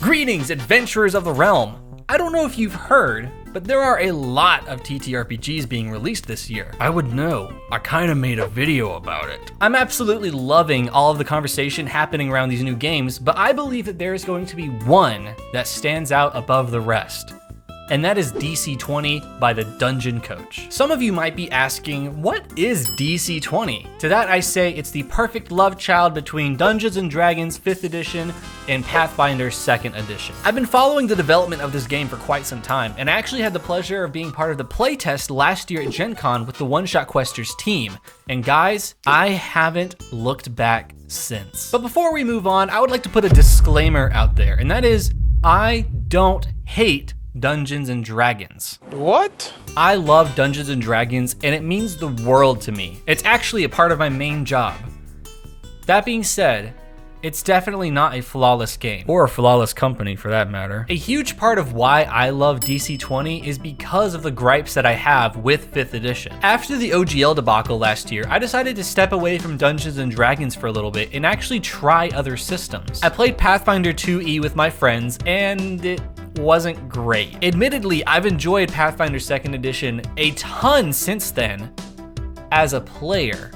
Greetings, adventurers of the realm! I don't know if you've heard, but there are a lot of TTRPGs being released this year. I would know. I kinda made a video about it. I'm absolutely loving all of the conversation happening around these new games, but I believe that there is going to be one that stands out above the rest. And that is DC20 by the Dungeon Coach. Some of you might be asking, what is DC20? To that I say it's the perfect love child between Dungeons & Dragons 5th edition and Pathfinder 2nd edition. I've been following the development of this game for quite some time, and I actually had the pleasure of being part of the playtest last year at Gen Con with the One Shot Questers team. And guys, I haven't looked back since. But before we move on, I would like to put a disclaimer out there, and that is, I don't hate Dungeons & Dragons. What? I love Dungeons & Dragons, and it means the world to me. It's actually a part of my main job. That being said, it's definitely not a flawless game, or a flawless company for that matter. A huge part of why I love DC20 is because of the gripes that I have with 5th edition. After the OGL debacle last year, I decided to step away from Dungeons & Dragons for a little bit and actually try other systems. I played Pathfinder 2E with my friends, and it wasn't great. Admittedly, I've enjoyed Pathfinder 2nd edition a ton since then as a player.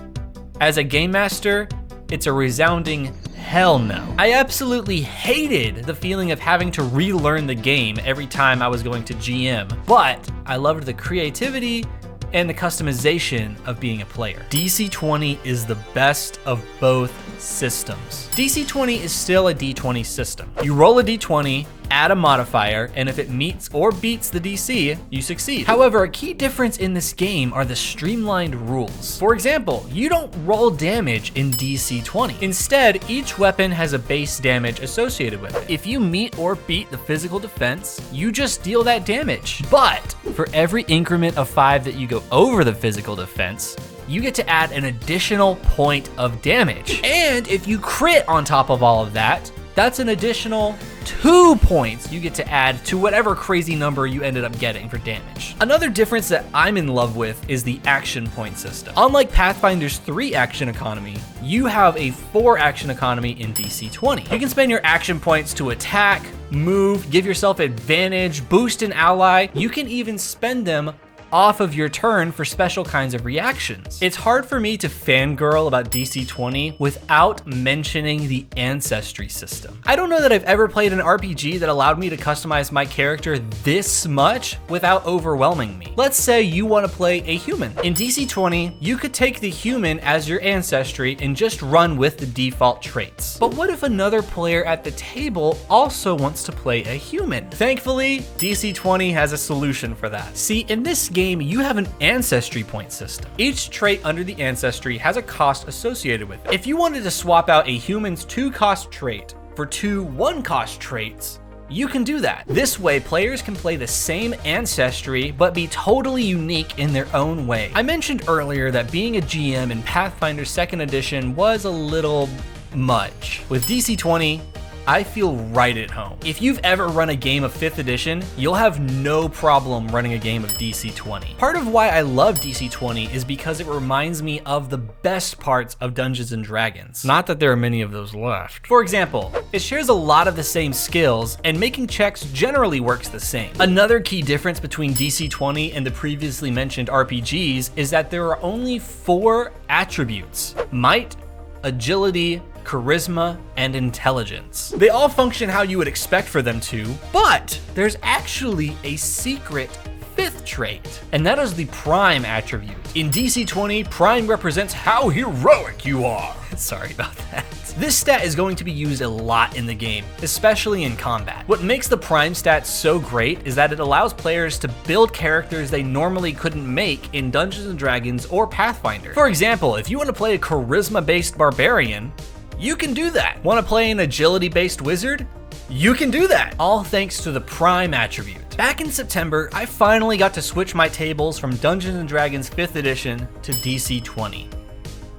As a game master, it's a resounding hell no. I absolutely hated the feeling of having to relearn the game every time I was going to GM, but I loved the creativity and the customization of being a player. DC20 is the best of both systems. DC20 is still a D20 system. You roll a D20, add a modifier, and if it meets or beats the DC, you succeed. However, a key difference in this game are the streamlined rules. For example, you don't roll damage in DC20. Instead, each weapon has a base damage associated with it. If you meet or beat the physical defense, you just deal that damage. But for every increment of 5 that you go over the physical defense, you get to add an additional point of damage. And if you crit on top of all of that, that's an additional 2 points you get to add to whatever crazy number you ended up getting for damage. Another difference that I'm in love with is the action point system. Unlike Pathfinder's 3 action economy, you have a 4 action economy in DC20. You can spend your action points to attack, move, give yourself advantage, boost an ally. You can even spend them off of your turn for special kinds of reactions. It's hard for me to fangirl about DC20 without mentioning the Ancestry System. I don't know that I've ever played an RPG that allowed me to customize my character this much without overwhelming me. Let's say you want to play a human. In DC20, you could take the human as your ancestry and just run with the default traits. But what if another player at the table also wants to play a human? Thankfully, DC20 has a solution for that. See, in this game, you have an ancestry point system. Each trait under the ancestry has a cost associated with it. If you wanted to swap out a human's 2-cost trait for 2 1-cost traits, you can do that. This way, players can play the same ancestry, but be totally unique in their own way. I mentioned earlier that being a GM in Pathfinder 2nd edition was a little much. With DC20, I feel right at home. If you've ever run a game of 5th edition, you'll have no problem running a game of DC20. Part of why I love DC20 is because it reminds me of the best parts of Dungeons & Dragons. Not that there are many of those left. For example, it shares a lot of the same skills, and making checks generally works the same. Another key difference between DC20 and the previously mentioned RPGs is that there are only 4 attributes: might, agility, charisma, and intelligence. They all function how you would expect for them to, but there's actually a secret 5th trait, and that is the prime attribute. In DC20, prime represents how heroic you are. Sorry about that. This stat is going to be used a lot in the game, especially in combat. What makes the prime stat so great is that it allows players to build characters they normally couldn't make in Dungeons & Dragons or Pathfinder. For example, if you want to play a charisma-based barbarian, you can do that. Want to play an agility-based wizard? You can do that, all thanks to the prime attribute. Back in September, I finally got to switch my tables from Dungeons & Dragons 5th edition to DC20,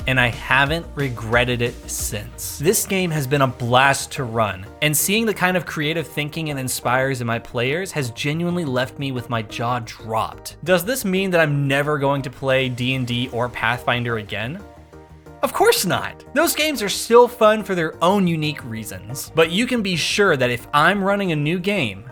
and I haven't regretted it since. This game has been a blast to run, and seeing the kind of creative thinking it inspires in my players has genuinely left me with my jaw dropped. Does this mean that I'm never going to play D&D or Pathfinder again? Of course not. Those games are still fun for their own unique reasons. But you can be sure that if I'm running a new game,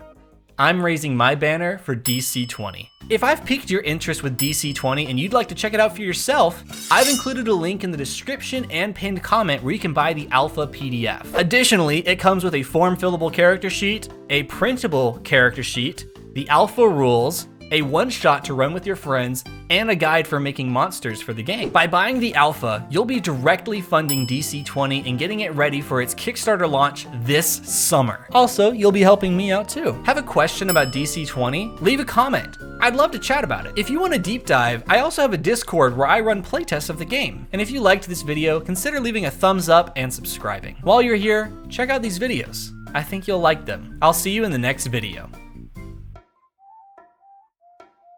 I'm raising my banner for DC20. If I've piqued your interest with DC20 and you'd like to check it out for yourself, I've included a link in the description and pinned comment where you can buy the alpha PDF. Additionally, it comes with a form-fillable character sheet, a printable character sheet, the alpha rules, a one-shot to run with your friends, and a guide for making monsters for the game. By buying the alpha, you'll be directly funding DC20 and getting it ready for its Kickstarter launch this summer. Also, you'll be helping me out too. Have a question about DC20? Leave a comment. I'd love to chat about it. If you want a deep dive, I also have a Discord where I run playtests of the game. And if you liked this video, consider leaving a thumbs up and subscribing. While you're here, check out these videos. I think you'll like them. I'll see you in the next video.